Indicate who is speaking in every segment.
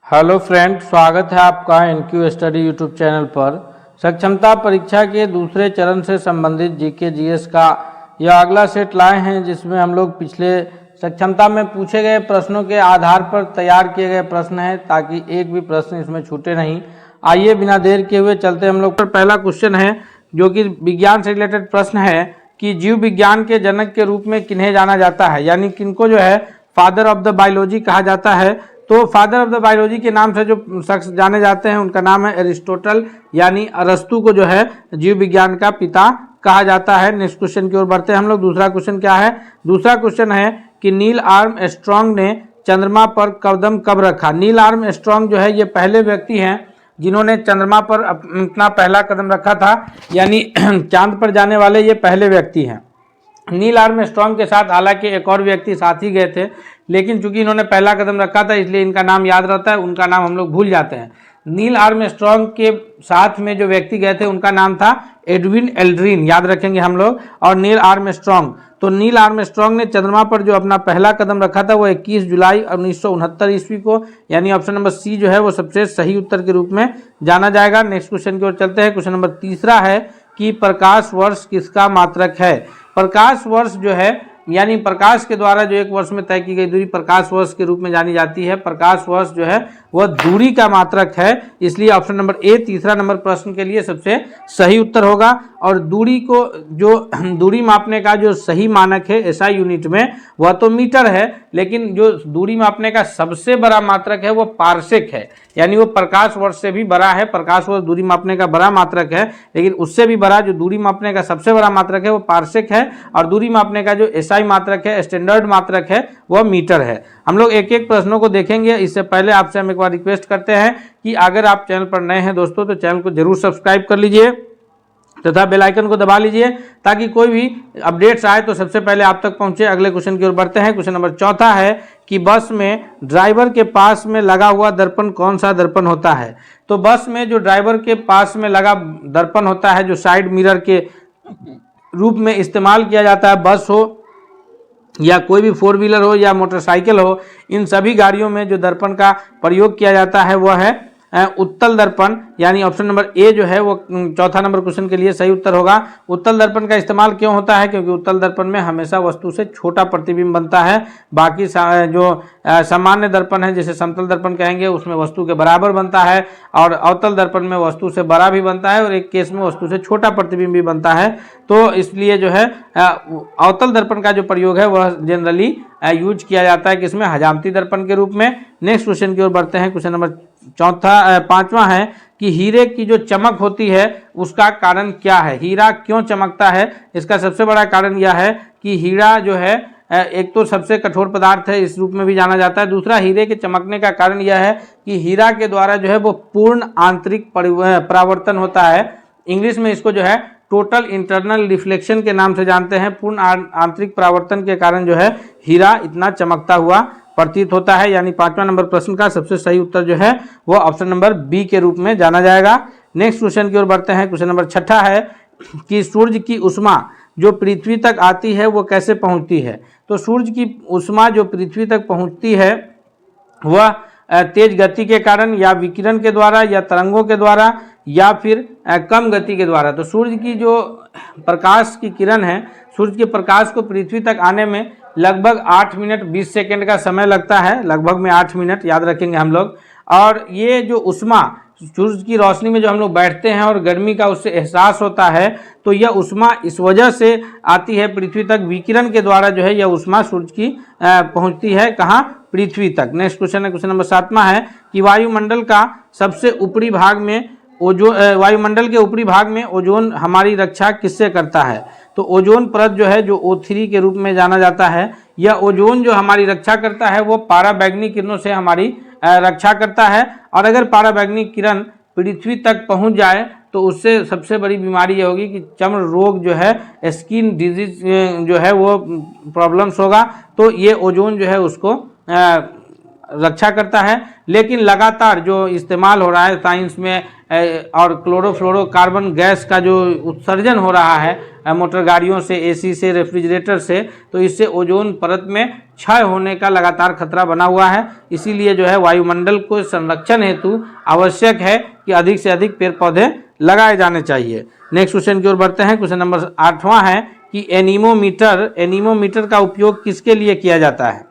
Speaker 1: Hello friend, स्वागत है आपका एनक्यू स्टडी यूट्यूब चैनल पर। सक्षमता परीक्षा के दूसरे चरण से संबंधित जीके जीएस का यह अगला सेट लाए हैं, जिसमें हम लोग पिछले सक्षमता में पूछे गए प्रश्नों के आधार पर तैयार किए गए प्रश्न हैं, ताकि एक भी प्रश्न इसमें छूटे नहीं। आइए बिना देर किए हुए चलते हम लोग पर। पहला क्वेश्चन है जो कि विज्ञान से रिलेटेड प्रश्न है कि जीव विज्ञान के जनक के रूप में किन्हें जाना जाता है, यानी किनको जो है फादर ऑफ द बायोलॉजी कहा जाता है। तो फादर ऑफ द बायोलॉजी के नाम से जो शख्स जाने जाते हैं उनका नाम है एरिस्टोटल, यानी अरस्तु को जो है जीव विज्ञान का पिता कहा जाता है। नेक्स्ट क्वेश्चन की ओर बढ़ते हैं हम लोग। दूसरा क्वेश्चन क्या है? दूसरा क्वेश्चन है कि नील आर्मस्ट्रॉन्ग ने चंद्रमा पर कदम कब रखा। नील आर्मस्ट्रॉन्ग जो है ये पहले व्यक्ति हैं जिन्होंने चंद्रमा पर अपना पहला कदम रखा था, यानी चांद पर जाने वाले ये पहले व्यक्ति हैं। नील आर्मस्ट्रॉन्ग के साथ हालांकि एक और व्यक्ति साथ ही गए थे, लेकिन चूंकि इन्होंने पहला कदम रखा था इसलिए इनका नाम याद रहता है, उनका नाम हम लोग भूल जाते हैं। नील आर्मस्ट्रॉन्ग के साथ में जो व्यक्ति गए थे उनका नाम था एडविन एल्ड्रिन, याद रखेंगे हम लोग, और नील आर्मस्ट्रॉन्ग। तो नील आर्मस्ट्रॉन्ग ने चंद्रमा पर जो अपना पहला कदम रखा था वो 21 जुलाई 1969 ईस्वी को, यानी ऑप्शन नंबर सी जो है वो सबसे सही उत्तर के रूप में जाना जाएगा। नेक्स्ट क्वेश्चन की ओर चलते हैं। क्वेश्चन नंबर तीसरा है कि प्रकाश वर्ष किसका मात्रक है। प्रकाश वर्ष जो है यानी प्रकाश के द्वारा जो एक वर्ष में तय की गई दूरी प्रकाश वर्ष के रूप में जानी जाती है। प्रकाश वर्ष जो है वह दूरी का मात्रक है, इसलिए ऑप्शन नंबर ए तीसरा नंबर प्रश्न के लिए सबसे सही उत्तर होगा। और दूरी को जो दूरी मापने का जो सही मानक है एसआई यूनिट में वह तो मीटर है, लेकिन जो दूरी मापने का सबसे बड़ा मात्रक है वो पारसेक है, यानी वो प्रकाश वर्ष से भी बड़ा है। प्रकाश वर्ष दूरी मापने का बड़ा मात्रक है, लेकिन उससे भी बड़ा जो दूरी मापने का सबसे बड़ा मात्रक है वो पारसेक है, और दूरी मापने का जो एसआई मात्रक है, स्टैंडर्ड मात्रक है, वह मीटर है। हम लोग एक एक प्रश्नों को देखेंगे। इससे पहले आपसे हम एक बार रिक्वेस्ट करते हैं कि अगर आप चैनल पर नए हैं दोस्तों तो चैनल को जरूर सब्सक्राइब कर लीजिए तथा बेल आइकन को दबा लीजिए, ताकि कोई भी अपडेट्स आए तो सबसे पहले आप तक पहुंचे। अगले क्वेश्चन की ओर बढ़ते हैं। क्वेश्चन नंबर चौथा है कि बस में ड्राइवर के पास में लगा हुआ दर्पण कौन सा दर्पण होता है। तो बस में जो ड्राइवर के पास में लगा दर्पण होता है, जो साइड मिरर के रूप में इस्तेमाल किया जाता है, बस हो या कोई भी फोर व्हीलर हो या मोटरसाइकिल हो, इन सभी गाड़ियों में जो दर्पण का प्रयोग किया जाता है वह है उत्तल दर्पण, यानी ऑप्शन नंबर ए जो है वो चौथा नंबर क्वेश्चन के लिए सही उत्तर होगा। उत्तल दर्पण का इस्तेमाल क्यों होता है? क्योंकि उत्तल दर्पण में हमेशा वस्तु से छोटा प्रतिबिंब बनता है। बाकी जो सामान्य दर्पण है, जैसे समतल दर्पण कहेंगे, उसमें वस्तु के बराबर बनता है, और अवतल दर्पण में वस्तु से बड़ा भी बनता है और एक केस में वस्तु से छोटा प्रतिबिंब भी बनता है। तो इसलिए जो है अवतल दर्पण का जो प्रयोग है वह जनरली यूज किया जाता है किसमें? हजामती दर्पण के रूप में। नेक्स्ट क्वेश्चन की ओर बढ़ते हैं। क्वेश्चन नंबर पांचवा है कि हीरे की जो चमक होती है उसका कारण क्या है। हीरा क्यों चमकता है? इसका सबसे बड़ा कारण यह है कि हीरा जो है एक तो सबसे कठोर पदार्थ है, इस रूप में भी जाना जाता है। दूसरा, हीरे के चमकने का कारण यह है कि हीरा के द्वारा जो है वो पूर्ण आंतरिक परावर्तन होता है। इंग्लिश में इसको जो है टोटल इंटरनल रिफ्लेक्शन के नाम से जानते हैं। पूर्ण आंतरिक परावर्तन के कारण जो है हीरा इतना चमकता हुआ प्रतीत होता है, यानी पांचवा नंबर प्रश्न का सबसे सही उत्तर जो है वो ऑप्शन नंबर बी के रूप में जाना जाएगा। नेक्स्ट क्वेश्चन की ओर बढ़ते हैं। क्वेश्चन नंबर छठा है कि सूर्य की उष्मा जो पृथ्वी तक आती है वो कैसे पहुंचती है। तो सूर्य की उष्मा जो पृथ्वी तक पहुंचती है वह तेज गति के कारण, या विकिरण के द्वारा, या तरंगों के द्वारा, या फिर कम गति के द्वारा। तो सूर्य की जो प्रकाश की किरण है, सूर्य के प्रकाश को पृथ्वी तक आने में लगभग 8 मिनट 20 सेकेंड का समय लगता है, लगभग में 8 मिनट, याद रखेंगे हम लोग। और ये जो उष्मा सूर्य की रोशनी में जो हम लोग बैठते हैं और गर्मी का उससे एहसास होता है, तो यह उष्मा इस वजह से आती है पृथ्वी तक, विकिरण के द्वारा जो है यह उष्मा सूर्य की पहुंचती है कहाँ? पृथ्वी तक। नेक्स्ट क्वेश्चन है, क्वेश्चन नंबर 7वां है कि वायुमंडल का सबसे ऊपरी भाग में वायुमंडल के ऊपरी भाग में ओजोन हमारी रक्षा किससे करता है। तो ओजोन परत जो है, जो O3 के रूप में जाना जाता है, यह ओजोन जो हमारी रक्षा करता है वो पाराबैंगनी किरणों से हमारी रक्षा करता है। और अगर पाराबैंगनी किरण पृथ्वी तक पहुंच जाए तो उससे सबसे बड़ी बीमारी ये होगी कि चर्म रोग जो है, स्किन डिजीज जो है वो प्रॉब्लम्स होगा। तो ये ओजोन जो है उसको रक्षा करता है। लेकिन लगातार जो इस्तेमाल हो रहा है साइंस में और क्लोरोफ्लोरोकार्बन गैस का जो उत्सर्जन हो रहा है मोटर गाड़ियों से, एसी से, रेफ्रिजरेटर से, तो इससे ओजोन परत में क्षय होने का लगातार खतरा बना हुआ है। इसीलिए जो है वायुमंडल को संरक्षण हेतु आवश्यक है कि अधिक से अधिक पेड़ पौधे लगाए जाने चाहिए। नेक्स्ट क्वेश्चन की ओर बढ़ते हैं। क्वेश्चन नंबर 8वां है कि एनीमोमीटर का उपयोग किसके लिए किया जाता है,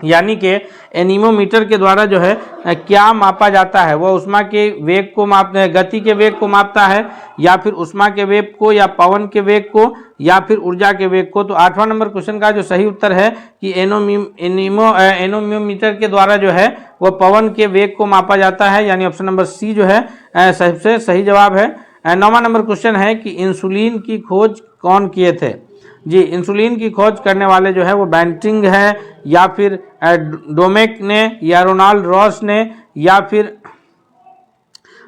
Speaker 1: यानी कि एनीमोमीटर के द्वारा जो है क्या मापा जाता है, वह उष्मा के वेग को गति के वेग को मापता है, या फिर उष्मा के वेग को, या पवन के वेग को, या फिर ऊर्जा के वेग को। तो 8वां नंबर क्वेश्चन का जो सही उत्तर है कि एनीमोमीटर के द्वारा जो है वह पवन के वेग को मापा जाता है, यानी ऑप्शन नंबर सी जो है सबसे सही जवाब है। 9वां नंबर क्वेश्चन है कि इंसुलिन की खोज कौन किए थे। जी, इंसुलिन की खोज करने वाले जो है वो बैंटिंग है, या फिर डोमेक ने, या रोनाल्ड रॉस ने, या फिर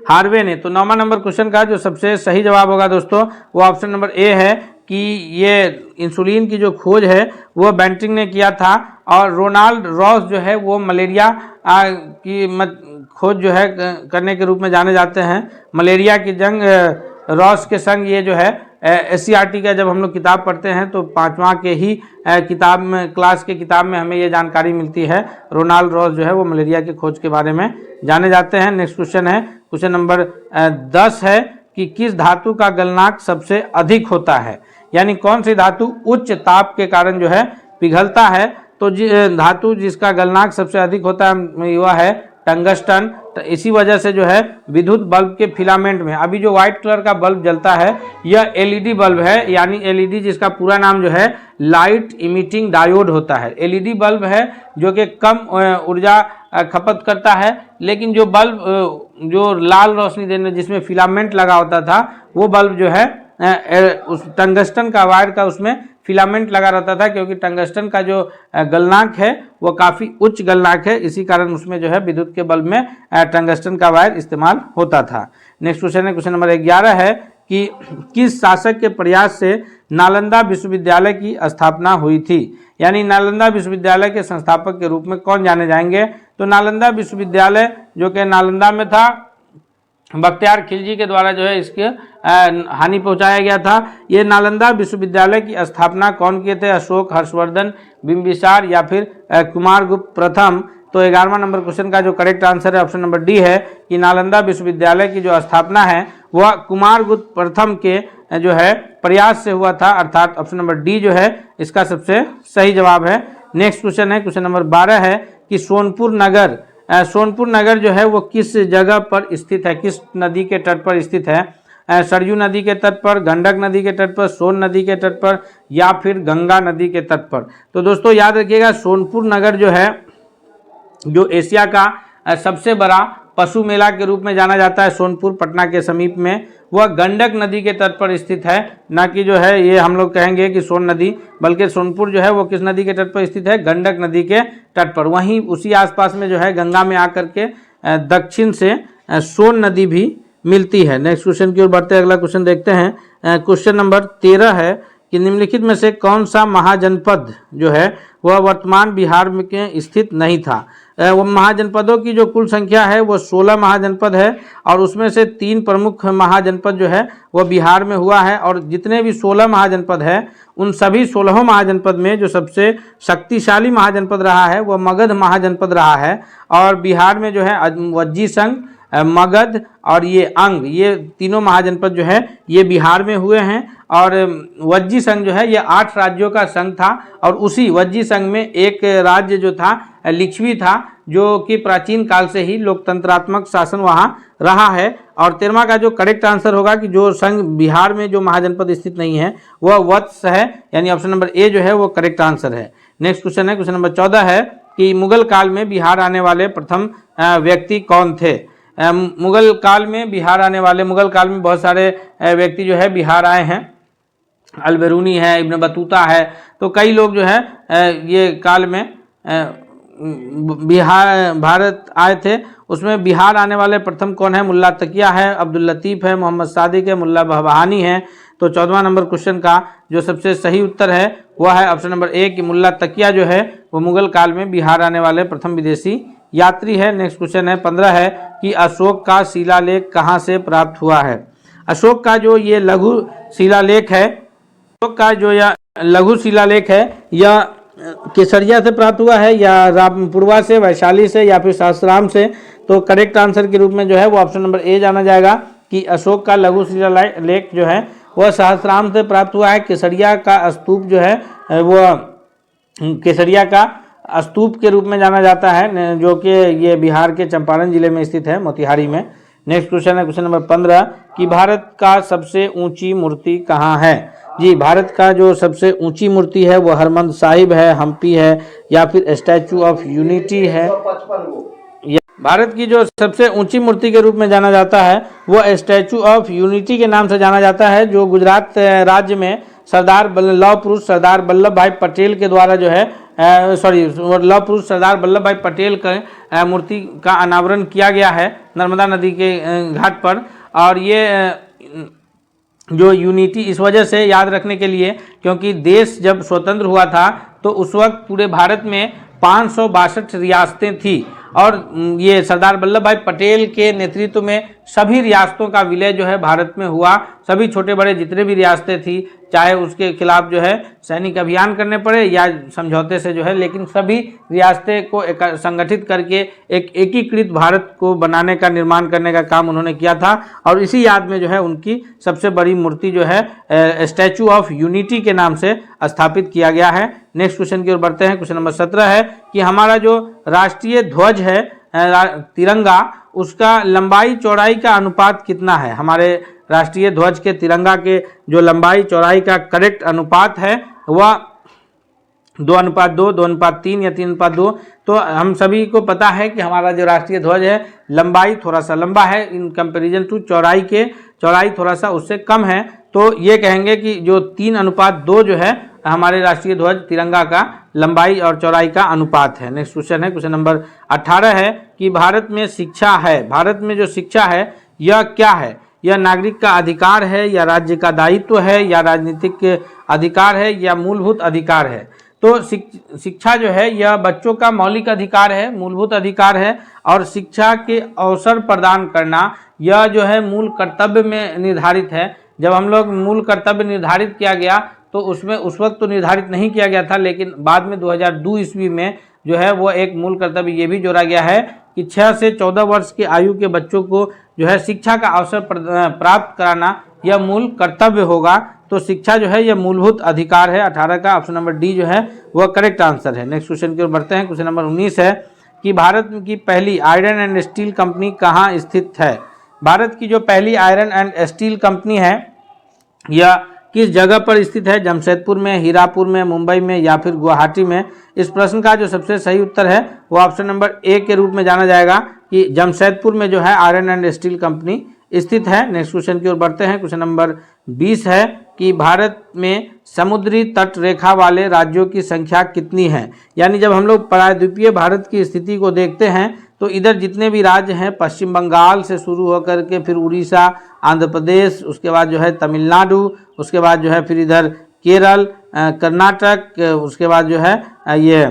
Speaker 1: हार्वे ने। तो 9वां नंबर क्वेश्चन का जो सबसे सही जवाब होगा दोस्तों वो ऑप्शन नंबर ए है कि ये इंसुलिन की जो खोज है वो बैंटिंग ने किया था, और रोनाल्ड रॉस जो है वो मलेरिया की खोज जो है करने के रूप में जाने जाते हैं। मलेरिया की जंग रॉस के संग ये जो है SCERT का जब हम लोग किताब पढ़ते हैं तो 5वां के ही किताब में, क्लास के किताब में हमें ये जानकारी मिलती है। रोनाल्ड रॉस जो है वो मलेरिया की खोज के बारे में जाने जाते हैं। नेक्स्ट क्वेश्चन है, क्वेश्चन नंबर 10 है कि किस धातु का गलनांक सबसे अधिक होता है, यानी कौन सी धातु उच्च ताप के कारण जो है पिघलता है। तो धातु जिसका गलनांक सबसे अधिक होता है वह है टंगस्टन। तो इसी वजह से जो है विद्युत बल्ब के फिलामेंट में अभी जो व्हाइट कलर का बल्ब जलता है यह LED बल्ब है, यानी LED जिसका पूरा नाम जो है लाइट इमिटिंग डायोड होता है। LED बल्ब है जो कि कम ऊर्जा खपत करता है, लेकिन जो बल्ब जो लाल रोशनी देने जिसमें फिलामेंट लगा होता था वो बल्ब जो है उस टंगस्टन का वायर का उसमें फिलामेंट लगा रहता था, क्योंकि टंगस्टन का जो गलनांक है वो काफ़ी उच्च गलनांक है, इसी कारण उसमें जो है विद्युत के बल्ब में टंगस्टन का वायर इस्तेमाल होता था। नेक्स्ट क्वेश्चन है, क्वेश्चन नंबर 11 है कि किस शासक के प्रयास से नालंदा विश्वविद्यालय की स्थापना हुई थी, यानी नालंदा विश्वविद्यालय के संस्थापक के रूप में कौन जाने जाएंगे। तो नालंदा विश्वविद्यालय जो कि नालंदा में था, बख्तियार खिलजी के द्वारा जो है इसके हानि पहुंचाया गया था। ये नालंदा विश्वविद्यालय की स्थापना कौन किए थे, अशोक, हर्षवर्धन, बिंबिसार, या फिर कुमारगुप्त प्रथम। तो 11वां नंबर क्वेश्चन का जो करेक्ट आंसर है ऑप्शन नंबर डी है कि नालंदा विश्वविद्यालय की जो स्थापना है वह कुमारगुप्त प्रथम के जो है प्रयास से हुआ था, अर्थात ऑप्शन नंबर डी जो है इसका सबसे सही जवाब है। नेक्स्ट क्वेश्चन है, क्वेश्चन नंबर 12 है कि सोनपुर नगर जो है वो किस जगह पर स्थित है, किस नदी के तट पर स्थित है। सरयू नदी के तट पर, गंडक नदी के तट पर, सोन नदी के तट पर, या फिर गंगा नदी के तट पर। तो दोस्तों याद रखिएगा सोनपुर नगर जो है जो एशिया का सबसे बड़ा पशु मेला के रूप में जाना जाता है, सोनपुर पटना के समीप में, वह गंडक नदी के तट पर स्थित है, ना कि जो है ये हम लोग कहेंगे कि सोन नदी, बल्कि सोनपुर जो है वो किस नदी के तट पर स्थित है, गंडक नदी के तट पर। वहीं उसी आसपास में जो है गंगा में आकर के दक्षिण से सोन नदी भी मिलती है। नेक्स्ट क्वेश्चन की ओर बढ़ते हैं, अगला क्वेश्चन देखते हैं। क्वेश्चन नंबर 13 है कि निम्नलिखित में से कौन सा महाजनपद जो है वह वर्तमान बिहार में के स्थित नहीं था। वो महाजनपदों की जो कुल संख्या है वो 16 महाजनपद है, और उसमें से 3 प्रमुख महाजनपद जो है वह बिहार में हुआ है, और जितने भी 16 महाजनपद है उन सभी 16 महाजनपद में जो सबसे शक्तिशाली महाजनपद रहा है वह मगध महाजनपद रहा है। और बिहार में जो है वज्जी संघ, मगध और ये अंग, ये तीनों महाजनपद जो है ये बिहार में हुए हैं। और वज्जी संघ जो है ये 8 राज्यों का संघ था, और उसी वज्जी संघ में एक राज्य जो था लिच्छवी था, जो कि प्राचीन काल से ही लोकतंत्रात्मक शासन वहाँ रहा है। और 13वां का जो करेक्ट आंसर होगा कि जो संघ बिहार में जो महाजनपद स्थित नहीं है वह वत्स है, यानी ऑप्शन नंबर ए जो है वो करेक्ट आंसर है। नेक्स्ट क्वेश्चन है, क्वेश्चन नंबर 14 है कि मुगल काल में बिहार आने वाले प्रथम व्यक्ति कौन थे। मुगल काल में बहुत सारे व्यक्ति जो है बिहार आए हैं, अलबेरूनी है, इब्न बतूता है, तो कई लोग जो है ये काल में भारत आए थे। उसमें बिहार आने वाले प्रथम कौन है, मुल्ला तकिया है, अब्दुल लतीफ़ है, मोहम्मद सादिक है, मुल्ला बहानी है। तो 14वां नंबर क्वेश्चन का जो सबसे सही उत्तर है वह है ऑप्शन नंबर ए कि मुल्ला तकिया जो है वो मुगल काल में बिहार आने वाले प्रथम विदेशी यात्री है। नेक्स्ट क्वेश्चन है 15 है कि अशोक का शिलालेख कहाँ से प्राप्त हुआ है। अशोक का जो ये लघु शिलालेख है अशोक का जो यह लघु शिलालेख है यह केसरिया से प्राप्त हुआ है या पूर्वा से, वैशाली से या फिर सहस्त्राम से। तो करेक्ट आंसर के रूप में जो है वो ऑप्शन नंबर ए जाना जाएगा कि अशोक का लघु शिलालेख जो है वह सहस्त्राम से प्राप्त हुआ है। केसरिया का स्तूप जो है वह केसरिया का स्तूप के रूप में जाना जाता है, जो कि ये बिहार के चंपारण जिले में स्थित है, मोतिहारी में। नेक्स्ट क्वेश्चन है क्वेश्चन नंबर 15 कि भारत का सबसे ऊंची मूर्ति कहाँ है। जी, भारत का जो सबसे ऊंची मूर्ति है वो हरमंद साहिब है, हम्पी है या फिर स्टैचू ऑफ यूनिटी है। भारत की जो सबसे ऊंची मूर्ति के रूप में जाना जाता है वो स्टैचू ऑफ यूनिटी के नाम से जाना जाता है, जो गुजरात राज्य में लौह पुरुष सरदार वल्लभ भाई पटेल के द्वारा जो है लौह पुरुष सरदार वल्लभ भाई पटेल के मूर्ति का अनावरण किया गया है नर्मदा नदी के घाट पर। और ये जो यूनिटी इस वजह से याद रखने के लिए क्योंकि देश जब स्वतंत्र हुआ था तो उस वक्त पूरे भारत में 562 रियासतें थी और ये सरदार वल्लभ भाई पटेल के नेतृत्व में सभी रियासतों का विलय जो है भारत में हुआ। सभी छोटे बड़े जितने भी रियासतें थी, चाहे उसके खिलाफ जो है सैनिक अभियान करने पड़े या समझौते से जो है, लेकिन सभी रियासतें को संगठित करके एक एकीकृत भारत को बनाने का, निर्माण करने का काम उन्होंने किया था। और इसी याद में जो है उनकी सबसे बड़ी मूर्ति जो है स्टैचू ऑफ यूनिटी के नाम से स्थापित किया गया है। नेक्स्ट क्वेश्चन की ओर बढ़ते हैं। क्वेश्चन नंबर 17 है कि हमारा जो राष्ट्रीय ध्वज है तिरंगा, उसका लंबाई चौड़ाई का अनुपात कितना है। हमारे राष्ट्रीय ध्वज के तिरंगा के जो लंबाई चौड़ाई का करेक्ट अनुपात है वह 2:2, 2:3 या 3:2। तो हम सभी को पता है कि हमारा जो राष्ट्रीय ध्वज है लंबाई थोड़ा सा लंबा है इन कंपैरिजन टू चौड़ाई थोड़ा सा उससे कम है। तो ये कहेंगे कि जो 3:2 जो है हमारे राष्ट्रीय ध्वज तिरंगा का लंबाई और चौड़ाई का अनुपात है। नेक्स्ट क्वेश्चन है क्वेश्चन नंबर 18 है कि भारत में शिक्षा है, भारत में जो शिक्षा है यह क्या है। यह नागरिक का अधिकार है या राज्य का दायित्व है या राजनीतिक अधिकार है या मूलभूत अधिकार है। तो शिक्षा जो है यह बच्चों का मौलिक अधिकार है, मूलभूत अधिकार है। और शिक्षा के अवसर प्रदान करना यह जो है मूल कर्तव्य में निर्धारित है। जब हम लोग मूल कर्तव्य निर्धारित किया गया तो उसमें उस वक्त तो निर्धारित नहीं किया गया था, लेकिन बाद में 2002 ईस्वी में जो है वो एक मूल कर्तव्य ये भी जोड़ा गया है कि 6 से 14 वर्ष की आयु के बच्चों को जो है शिक्षा का अवसर प्राप्त कराना यह मूल कर्तव्य होगा। तो शिक्षा जो है यह मूलभूत अधिकार है। 18 का ऑप्शन नंबर डी जो है वह करेक्ट आंसर है। नेक्स्ट क्वेश्चन की ओर बढ़ते हैं। क्वेश्चन नंबर 19 है कि भारत की पहली आयरन एंड स्टील कंपनी कहाँ स्थित है। भारत की जो पहली आयरन एंड स्टील कंपनी है यह किस जगह पर स्थित है। जमशेदपुर में, हीरापुर में, मुंबई में या फिर गुवाहाटी में। इस प्रश्न का जो सबसे सही उत्तर है वो ऑप्शन नंबर ए के रूप में जाना जाएगा कि जमशेदपुर में जो है आयरन एंड स्टील कंपनी स्थित है। नेक्स्ट क्वेश्चन की ओर बढ़ते हैं। क्वेश्चन नंबर 20 है कि भारत में समुद्री तट रेखा वाले राज्यों की संख्या कितनी है। यानी जब हम लोग प्रायद्वीपीय भारत की स्थिति को देखते हैं तो इधर जितने भी राज्य हैं, पश्चिम बंगाल से शुरू होकर के फिर उड़ीसा, आंध्र प्रदेश, उसके बाद जो है तमिलनाडु, उसके बाद जो है फिर इधर केरल, कर्नाटक, उसके बाद जो है ये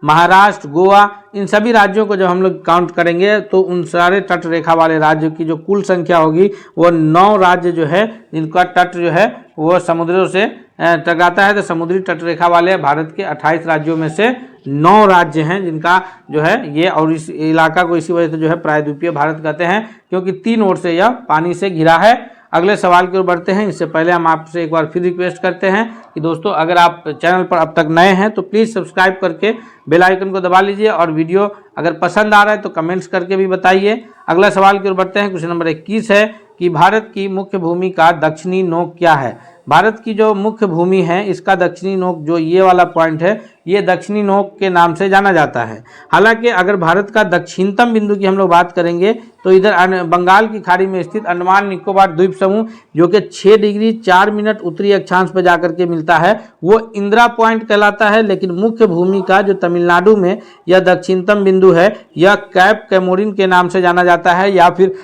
Speaker 1: महाराष्ट्र, गोवा, इन सभी राज्यों को जब हम लोग काउंट करेंगे तो उन सारे तट रेखा वाले राज्यों की जो कुल संख्या होगी वो 9 राज्य जो है जिनका तट जो है वो समुद्रों से टकराता है। तो समुद्री तट रेखा वाले भारत के 28 राज्यों में से 9 राज्य हैं जिनका जो है ये, और इस इलाका को इसी वजह से जो है प्रायद्वीपीय भारत कहते हैं क्योंकि 3 ओर से यह पानी से घिरा है। अगले सवाल की ओर बढ़ते हैं। इससे पहले हम आपसे एक बार फिर रिक्वेस्ट करते हैं कि दोस्तों अगर आप चैनल पर अब तक नए हैं तो प्लीज़ सब्सक्राइब करके बेल आइकन को दबा लीजिए और वीडियो अगर पसंद आ रहा है तो कमेंट्स करके भी बताइए। अगला सवाल की ओर बढ़ते हैं। क्वेश्चन नंबर 21 है कि भारत की मुख्य भूमि का दक्षिणी नोक क्या है। भारत की जो मुख्य भूमि है इसका दक्षिणी नोक, जो ये वाला पॉइंट है, ये दक्षिणी नोक के नाम से जाना जाता है। हालांकि अगर भारत का दक्षिणतम बिंदु की हम लोग बात करेंगे तो इधर बंगाल की खाड़ी में स्थित अंडमान निकोबार द्वीप समूह जो कि 6 डिग्री 4 मिनट उत्तरी अक्षांश पर जाकर के मिलता है वो इंदिरा पॉइंट कहलाता है। लेकिन मुख्य भूमि का जो तमिलनाडु में यह दक्षिणतम बिंदु है यह कैप कैमोरिन के नाम से जाना जाता है या फिर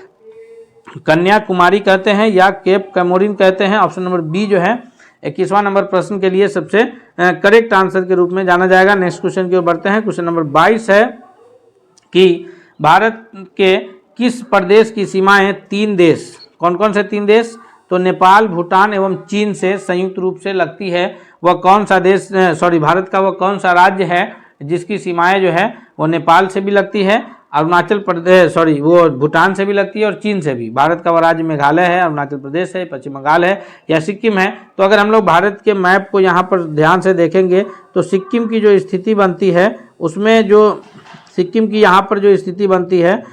Speaker 1: कन्याकुमारी कहते हैं या केप कैमोरिन कहते हैं। ऑप्शन नंबर बी जो है 21वां नंबर प्रश्न के लिए सबसे करेक्ट आंसर के रूप में जाना जाएगा। नेक्स्ट क्वेश्चन की ओर बढ़ते हैं। क्वेश्चन नंबर 22 है कि भारत के किस प्रदेश की सीमाएं 3 देश, कौन कौन से 3 देश, तो नेपाल, भूटान एवं चीन से संयुक्त रूप से लगती है वह कौन सा देश, भारत का वह कौन सा राज्य है जिसकी सीमाएं जो है वो नेपाल से भी लगती है, अरुणाचल प्रदेश वो भूटान से भी लगती है और चीन से भी। भारत का वह राज्य मेघालय है, अरुणाचल प्रदेश है, पश्चिम बंगाल है या सिक्किम है। तो अगर हम लोग भारत के मैप को यहाँ पर ध्यान से देखेंगे तो सिक्किम की जो स्थिति बनती है उसमें जो सिक्किम की यहाँ पर जो स्थिति बनती है,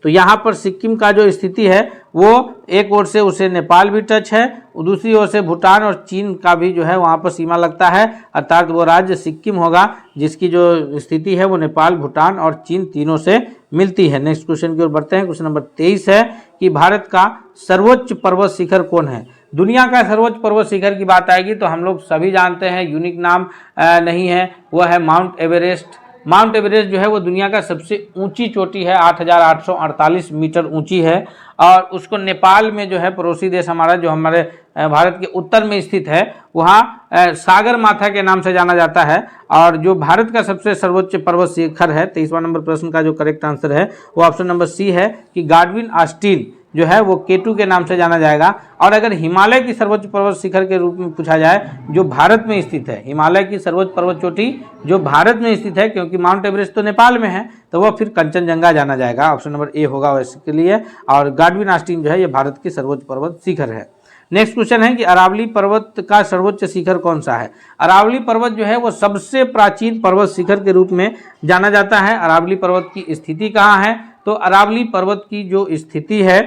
Speaker 1: तो यहाँ पर सिक्किम का जो स्थिति है वो एक ओर से उसे नेपाल भी टच है, दूसरी ओर से भूटान और चीन का भी जो है वहाँ पर सीमा लगता है, अर्थात वो राज्य सिक्किम होगा जिसकी जो स्थिति है वो नेपाल, भूटान और चीन तीनों से मिलती है। नेक्स्ट क्वेश्चन की ओर बढ़ते हैं। क्वेश्चन नंबर 23 है कि भारत का सर्वोच्च पर्वत शिखर कौन है। दुनिया का सर्वोच्च पर्वत शिखर की बात आएगी तो हम लोग सभी जानते हैं, यूनिक नाम नहीं है, वह है माउंट एवरेस्ट। माउंट एवरेस्ट जो है वो दुनिया का सबसे ऊंची चोटी है, 8,848 मीटर ऊंची है और उसको नेपाल में जो है पड़ोसी देश हमारा जो हमारे भारत के उत्तर में स्थित है वहाँ सागर माथा के नाम से जाना जाता है। और जो भारत का सबसे सर्वोच्च पर्वत शिखर है, 23वां नंबर प्रश्न का जो करेक्ट आंसर है वो ऑप्शन नंबर सी है कि गाडविन ऑस्टिन जो है वो K2 के नाम से जाना जाएगा। और अगर हिमालय की सर्वोच्च पर्वत शिखर के रूप में पूछा जाए जो भारत में स्थित है, हिमालय की सर्वोच्च पर्वत चोटी जो भारत में स्थित है, क्योंकि माउंट एवरेस्ट तो नेपाल में है तो वह फिर कंचनजंगा जाना जाएगा। ऑप्शन नंबर ए होगा इसके लिए। और गाडविन ऑस्टिन जो है ये भारत की सर्वोच्च पर्वत शिखर है। नेक्स्ट क्वेश्चन है कि अरावली पर्वत का सर्वोच्च शिखर कौन सा है। अरावली पर्वत जो है वो सबसे प्राचीन पर्वत शिखर के रूप में जाना जाता है। अरावली पर्वत की स्थिति कहाँ है, तो अरावली पर्वत की जो स्थिति है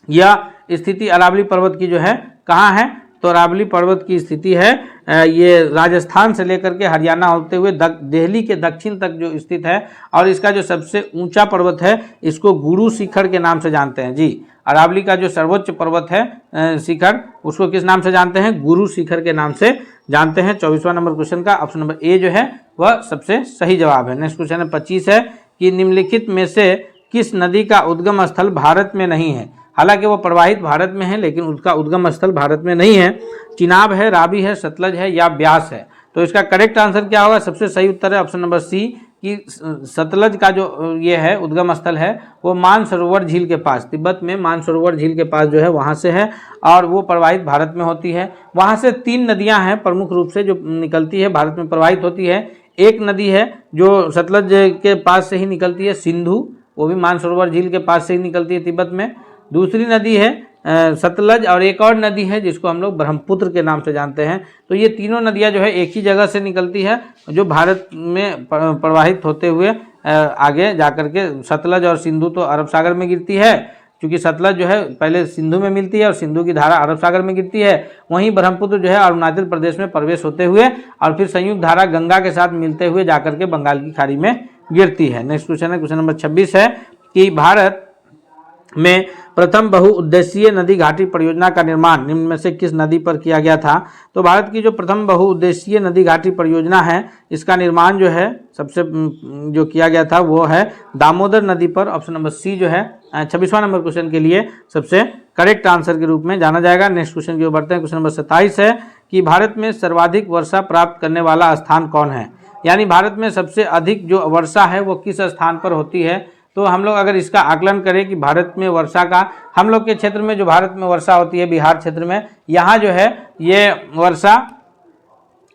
Speaker 1: या स्थिति अरावली पर्वत की जो है कहाँ है, तो अरावली पर्वत की स्थिति है ये राजस्थान से लेकर के हरियाणा होते हुए दिल्ली के दक्षिण तक जो स्थित है। और इसका जो सबसे ऊंचा पर्वत है इसको गुरु शिखर के नाम से जानते हैं। जी, अरावली का जो सर्वोच्च पर्वत है शिखर उसको किस नाम से जानते हैं, गुरु शिखर के नाम से जानते हैं। 24वां नंबर क्वेश्चन का ऑप्शन नंबर ए जो है वह सबसे सही जवाब है। नेक्स्ट क्वेश्चन है 25 है कि निम्नलिखित में से किस नदी का उद्गम स्थल भारत में नहीं है। हालांकि वो प्रवाहित भारत में है लेकिन उसका उद्गम स्थल भारत में नहीं है। चिनाब है, रावी है, सतलज है या ब्यास है। तो इसका करेक्ट आंसर क्या होगा, सबसे सही उत्तर है ऑप्शन नंबर सी कि सतलज का जो ये है उद्गम स्थल है वो मानसरोवर झील के पास, तिब्बत में मानसरोवर झील के पास जो है वहाँ से है और वो प्रवाहित भारत में होती है। वहाँ से 3 नदियाँ हैं प्रमुख रूप से जो निकलती है भारत में प्रवाहित होती है। एक नदी है जो सतलज के पास से ही निकलती है, सिंधु, वो भी मानसरोवर झील के पास से ही निकलती है तिब्बत में। दूसरी नदी है सतलज और एक और नदी है जिसको हम लोग ब्रह्मपुत्र के नाम से जानते हैं। तो ये तीनों नदियां जो है एक ही जगह से निकलती है जो भारत में प्रवाहित होते हुए आगे जाकर के सतलज और सिंधु तो अरब सागर में गिरती है, क्योंकि सतलज जो है पहले सिंधु में मिलती है और सिंधु की धारा अरब सागर में गिरती है। वहीं ब्रह्मपुत्र जो है अरुणाचल प्रदेश में प्रवेश होते हुए और फिर संयुक्त धारा गंगा के साथ मिलते हुए जाकर के बंगाल की खाड़ी में गिरती है। नेक्स्ट क्वेश्चन है क्वेश्चन नंबर 26 है कि भारत में प्रथम बहुउद्देशीय नदी घाटी परियोजना का निर्माण निम्न में से किस नदी पर किया गया था। तो भारत की जो प्रथम बहुउद्देशीय नदी घाटी परियोजना है इसका निर्माण जो है सबसे जो किया गया था वो है दामोदर नदी पर। ऑप्शन नंबर सी जो है 26वां नंबर क्वेश्चन के लिए सबसे करेक्ट आंसर के रूप में जाना जाएगा। नेक्स्ट क्वेश्चन की ओर बढ़ते हैं। क्वेश्चन नंबर 27 है कि भारत में सर्वाधिक वर्षा प्राप्त करने वाला स्थान कौन है, यानी भारत में सबसे अधिक जो वर्षा है वो किस स्थान पर होती है। तो हम लोग अगर इसका आकलन करें कि भारत में वर्षा का, हम लोग के क्षेत्र में जो भारत में वर्षा होती है बिहार क्षेत्र में, यहाँ जो है ये वर्षा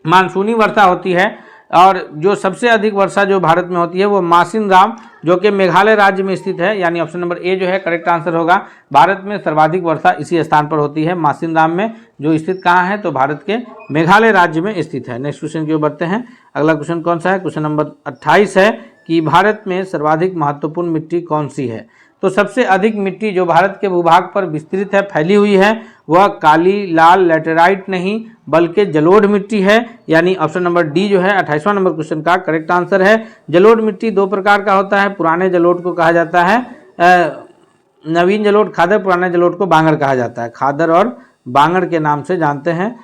Speaker 1: मानसूनी वर्षा होती है और जो सबसे अधिक वर्षा जो भारत में होती है वो मासिनराम जो कि मेघालय राज्य में स्थित है, यानी ऑप्शन नंबर ए जो है करेक्ट आंसर होगा। भारत में सर्वाधिक वर्षा इसी स्थान पर होती है मासिनराम में, जो स्थित कहाँ है तो भारत के मेघालय राज्य में स्थित है। नेक्स्ट क्वेश्चन की ओर बढ़ते हैं। अगला क्वेश्चन कौन सा है, क्वेश्चन नंबर 28 है कि भारत में सर्वाधिक महत्वपूर्ण मिट्टी कौन सी है। तो सबसे अधिक मिट्टी जो भारत के भूभाग पर विस्तृत है, फैली हुई है, वह काली लाल लैटेराइट नहीं बल्कि जलोढ़ मिट्टी है, यानी ऑप्शन नंबर डी जो है 28वां नंबर क्वेश्चन का करेक्ट आंसर है। जलोढ़ मिट्टी 2 प्रकार का होता है, पुराने जलोढ़ को कहा जाता है नवीन जलोढ़ खादर, पुराने जलोढ़ को बांगर कहा जाता है। खादर और बांगर के नाम से जानते हैं,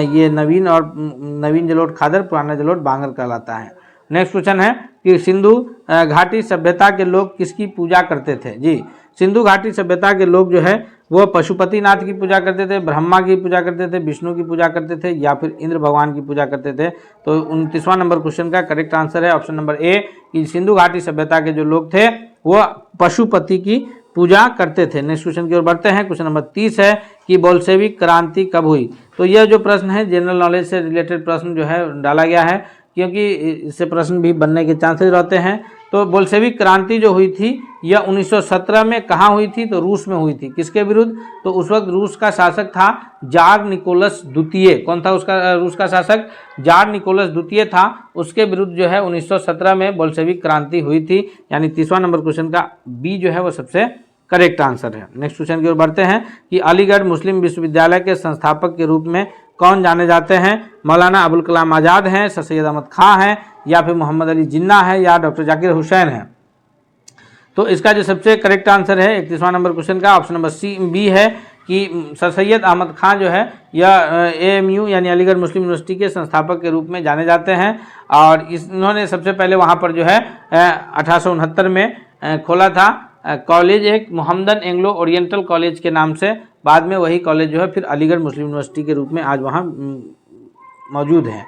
Speaker 1: ये नवीन जलोढ़ खादर, पुराना जलोढ़ बांगर कहलाता है। नेक्स्ट क्वेश्चन है कि सिंधु घाटी सभ्यता के लोग किसकी पूजा करते थे। जी, सिंधु घाटी सभ्यता के लोग जो है वो पशुपतिनाथ की पूजा करते थे, ब्रह्मा की पूजा करते थे, विष्णु की पूजा करते थे या फिर इंद्र भगवान की पूजा करते थे। तो 29वां नंबर क्वेश्चन का करेक्ट आंसर है ऑप्शन नंबर ए कि सिंधु घाटी सभ्यता के जो लोग थे वो पशुपति की पूजा करते थे। नेक्स्ट क्वेश्चन की ओर बढ़ते हैं। क्वेश्चन नंबर 30 है कि बोल्शेविक क्रांति कब हुई। तो यह जो प्रश्न है जनरल नॉलेज से रिलेटेड प्रश्न जो है डाला गया है, क्योंकि इससे प्रश्न भी बनने के चांसेस रहते हैं। तो बोल्शेविक क्रांति जो हुई थी यह 1917 में कहाँ हुई थी, तो रूस में हुई थी। किसके विरुद्ध, तो उस वक्त रूस का शासक था जार निकोलस द्वितीय। कौन था उसका रूस का शासक, जार निकोलस द्वितीय था। उसके विरुद्ध जो है 1917 में बोल्शेविक क्रांति हुई थी। यानी 30वां नंबर क्वेश्चन का बी जो है वो सबसे करेक्ट आंसर है। नेक्स्ट क्वेश्चन की ओर बढ़ते हैं कि अलीगढ़ मुस्लिम विश्वविद्यालय के संस्थापक के रूप में कौन जाने जाते हैं। मौलाना अबुल कलाम आज़ाद हैं, सर सैयद अहमद खां हैं, या फिर मोहम्मद अली जिन्ना है, या डॉक्टर जाकिर हुसैन है। तो इसका जो सबसे करेक्ट आंसर है 31वां नंबर क्वेश्चन का ऑप्शन नंबर सी बी है कि सर सैयद अहमद खां जो है यह AMU यानी अलीगढ़ मुस्लिम यूनिवर्सिटी के संस्थापक के रूप में जाने जाते हैं। और इन्होंने सबसे पहले वहाँ पर जो है 1869 में खोला था कॉलेज, एक मोहम्मदन एंग्लो ओरिएंटल कॉलेज के नाम से। बाद में वही कॉलेज जो है फिर अलीगढ़ मुस्लिम यूनिवर्सिटी के रूप में आज वहाँ मौजूद है।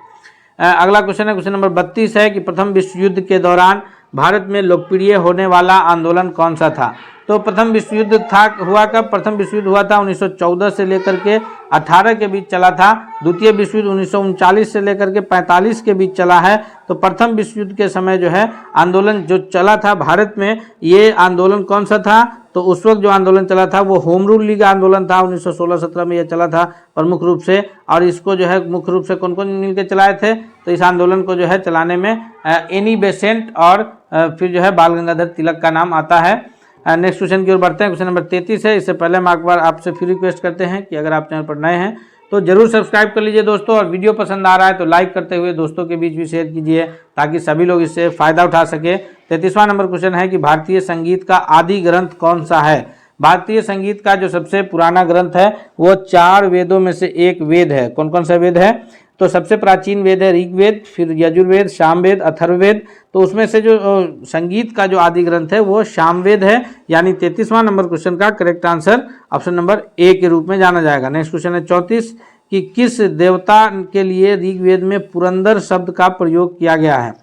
Speaker 1: अगला क्वेश्चन है क्वेश्चन नंबर 32 है कि प्रथम विश्व युद्ध के दौरान भारत में लोकप्रिय होने वाला आंदोलन कौन सा था। तो प्रथम विश्व युद्ध हुआ कब, प्रथम विश्व युद्ध हुआ था 1914 से लेकर के 18 के बीच चला था। द्वितीय विश्व युद्ध 1939 से लेकर के 45 के बीच चला है। तो प्रथम विश्व युद्ध के समय जो है आंदोलन जो चला था भारत में, ये आंदोलन कौन सा था, तो उस वक्त जो आंदोलन चला था वो होम रूल लीग आंदोलन था। 1916-17 में यह चला था प्रमुख रूप से। और इसको जो है मुख्य रूप से कौन कौन मिलकर चलाए थे, तो इस आंदोलन को जो है चलाने में एनी बेसेंट और फिर जो है बाल गंगाधर तिलक का नाम आता है। नेक्स्ट क्वेश्चन की ओर बढ़ते हैं। क्वेश्चन नंबर 33 है। इससे पहले हम एक बार आपसे फिर रिक्वेस्ट करते हैं कि अगर आप चैनल पर नए हैं तो जरूर सब्सक्राइब कर लीजिए दोस्तों, और वीडियो पसंद आ रहा है तो लाइक करते हुए दोस्तों के बीच भी शेयर कीजिए ताकि सभी लोग इससे फ़ायदा उठा सके। 33वां नंबर क्वेश्चन है कि भारतीय संगीत का आदि ग्रंथ कौन सा है। भारतीय संगीत का जो सबसे पुराना ग्रंथ है वो 4 वेदों में से एक वेद है। कौन कौन सा वेद है, तो सबसे प्राचीन वेद है ऋग्वेद, फिर यजुर्वेद, सामवेद, अथर्ववेद। तो उसमें से जो संगीत का जो आदि ग्रंथ है वो सामवेद है। यानी 33वां नंबर क्वेश्चन का correct answer option number A के रूप में जाना जाएगा। नेक्स्ट क्वेश्चन है 34 कि किस देवता के लिए ऋग्वेद में पुरंदर शब्द का प्रयोग किया गया है।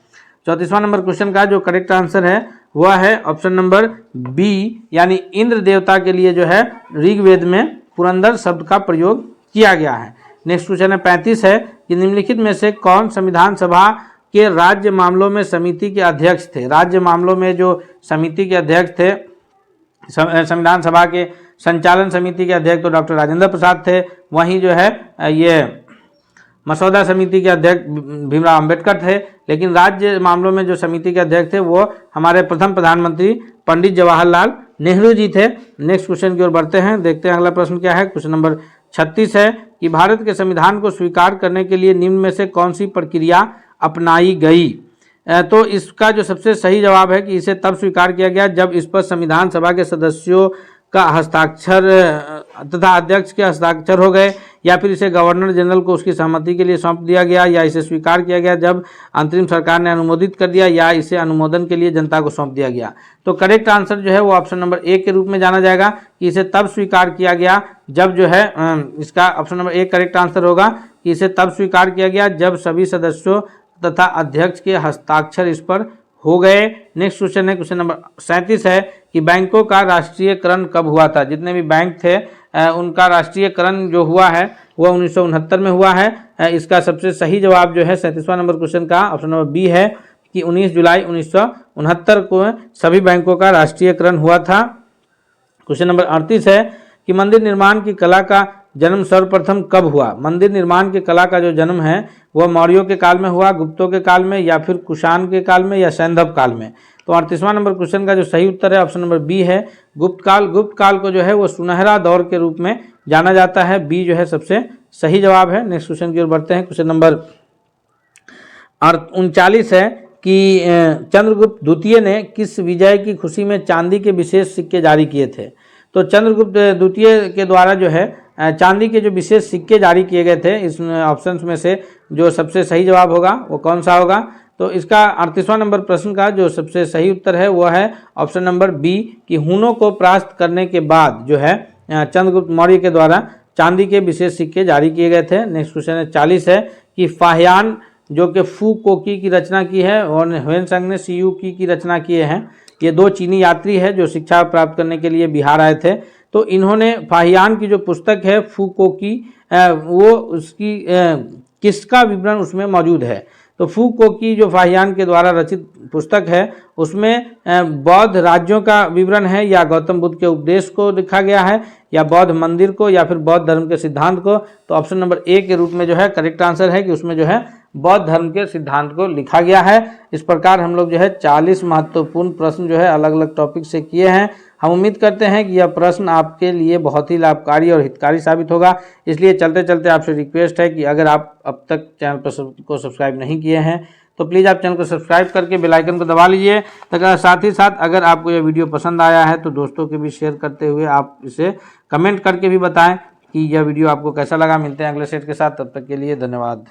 Speaker 1: 34वां नंबर क्वेश्चन का जो करेक्ट आंसर है वह है ऑप्शन नंबर बी, यानी इंद्र देवता के लिए जो है ऋग्वेद में पुरंदर शब्द का प्रयोग किया गया है। नेक्स्ट क्वेश्चन है 35 है कि निम्नलिखित में से कौन संविधान सभा के राज्य मामलों में समिति के अध्यक्ष थे। राज्य मामलों में जो समिति के अध्यक्ष थे, संविधान सभा के संचालन समिति के अध्यक्ष तो डॉक्टर राजेंद्र प्रसाद थे। वहीं जो है ये मसौदा समिति के अध्यक्ष भीमराव अंबेडकर थे। लेकिन राज्य मामलों में जो समिति के अध्यक्ष थे वो हमारे प्रथम प्रधानमंत्री पंडित जवाहरलाल नेहरू जी थे। नेक्स्ट क्वेश्चन की ओर बढ़ते हैं, देखते हैं अगला प्रश्न क्या है। क्वेश्चन नंबर 36 है कि भारत के संविधान को स्वीकार करने के लिए निम्न में से कौन सी प्रक्रिया अपनाई गई। तो इसका जो सबसे सही जवाब है कि इसे तब स्वीकार किया गया जब इस पर संविधान सभा के सदस्यों का हस्ताक्षर तथा अध्यक्ष के हस्ताक्षर हो गए, या फिर इसे गवर्नर जनरल को उसकी सहमति के लिए सौंप दिया गया, या इसे स्वीकार किया गया जब अंतरिम सरकार ने अनुमोदित कर दिया, या इसे अनुमोदन के लिए जनता को सौंप दिया गया। तो करेक्ट आंसर जो है वो ऑप्शन नंबर ए के रूप में जाना जाएगा कि इसे तब स्वीकार किया गया जब जो है इसका option number A correct answer होगा कि इसे तब स्वीकार किया गया जब सभी सदस्यों तथा अध्यक्ष के हस्ताक्षर इस पर हो गए। नेक्स्ट क्वेश्चन है क्वेश्चन नंबर 37 है कि बैंकों का राष्ट्रीयकरण कब हुआ था। जितने भी बैंक थे उनका राष्ट्रीयकरण जो हुआ है वह 1969 में हुआ है। इसका सबसे सही जवाब जो है 37वां नंबर क्वेश्चन का ऑप्शन नंबर बी है कि 19 जुलाई 1969 को सभी बैंकों का राष्ट्रीयकरण हुआ था। क्वेश्चन नंबर 38 है कि मंदिर निर्माण की कला का जन्म सर्वप्रथम कब हुआ। मंदिर निर्माण की कला का जो जन्म है वह मौर्यों के काल में हुआ, गुप्तों के काल में, या फिर कुषाण के काल में, या सैंधव काल में। तो 38वां नंबर क्वेश्चन का जो सही उत्तर है ऑप्शन नंबर बी है गुप्त काल। गुप्त काल को जो है वो सुनहरा दौर के रूप में जाना जाता है। बी जो है सबसे सही जवाब है। नेक्स्ट क्वेश्चन की ओर बढ़ते हैं। क्वेश्चन नंबर 39 है कि चंद्रगुप्त द्वितीय ने किस विजय की खुशी में चांदी के विशेष सिक्के जारी किए थे। तो चंद्रगुप्त द्वितीय के द्वारा जो है चांदी के जो विशेष सिक्के जारी किए गए थे, इस ऑप्शंस में से जो सबसे सही जवाब होगा वो कौन सा होगा। तो इसका 38वां नंबर प्रश्न का जो सबसे सही उत्तर है वह है ऑप्शन नंबर बी कि हुनों को परास्त करने के बाद जो है चंद्रगुप्त मौर्य के द्वारा चांदी के विशेष सिक्के जारी किए गए थे। नेक्स्ट क्वेश्चन है 40 है कि फाहियान जो कि फू कोकी की रचना की है, और ह्वेनसांग ने सी यू की रचना किए हैं। ये 2 चीनी यात्री है जो शिक्षा प्राप्त करने के लिए बिहार आए थे। तो इन्होंने फाहियान की जो पुस्तक है फू कोकी, वो उसकी किसका विवरण उसमें मौजूद है। तो फू कोकी जो फाहियान के द्वारा रचित पुस्तक है उसमें बौद्ध राज्यों का विवरण है, या गौतम बुद्ध के उपदेश को लिखा गया है, या बौद्ध मंदिर को, या फिर बौद्ध धर्म के सिद्धांत को। तो ऑप्शन नंबर ए के रूप में जो है करेक्ट आंसर है कि उसमें जो है बौद्ध धर्म के सिद्धांत को लिखा गया है। इस प्रकार हम लोग जो है 40 महत्वपूर्ण प्रश्न जो है अलग अलग टॉपिक से किए हैं। हम उम्मीद करते हैं कि यह प्रश्न आपके लिए बहुत ही लाभकारी और हितकारी साबित होगा। इसलिए चलते चलते आपसे रिक्वेस्ट है कि अगर आप अब तक चैनल को सब्सक्राइब नहीं किए हैं तो प्लीज़ आप चैनल को सब्सक्राइब करके बेल आइकन को दबा लीजिए। तथा साथ ही साथ अगर आपको यह वीडियो पसंद आया है तो दोस्तों के बीच शेयर करते हुए आप इसे कमेंट करके भी बताएं कि यह वीडियो आपको कैसा लगा। मिलते हैं अगले सेट के साथ, तब तक के लिए धन्यवाद।